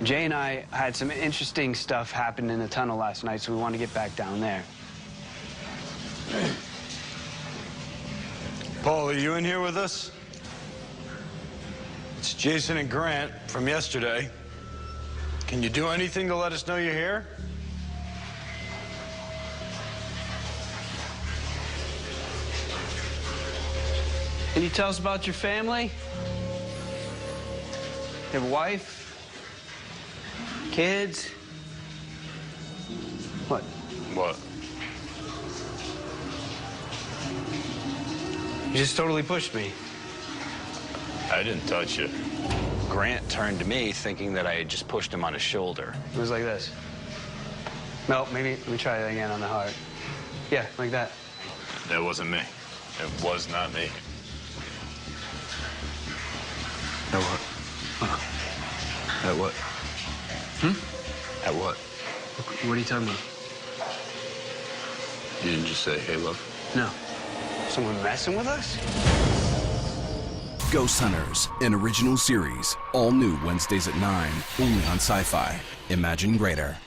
Jay and I had some interesting stuff happen in the tunnel last night, so we want to get back down there. Paul, are you in here with us? It's Jason and Grant from yesterday. Can you do anything to let us know you're here? Can you tell us about your family? Your wife? Kids? What? What? You just totally pushed me. I didn't touch you. Grant turned to me thinking that I had just pushed him on his shoulder. It was like this. No, maybe, let me try that again on the heart. Yeah, like that. That wasn't me. It was not me. At what? At what? At what? What are you talking about? You didn't just say, hey, love? No. Someone messing with us? Ghost Hunters, an original series. All new Wednesdays at 9, only on Sci-Fi. Imagine greater.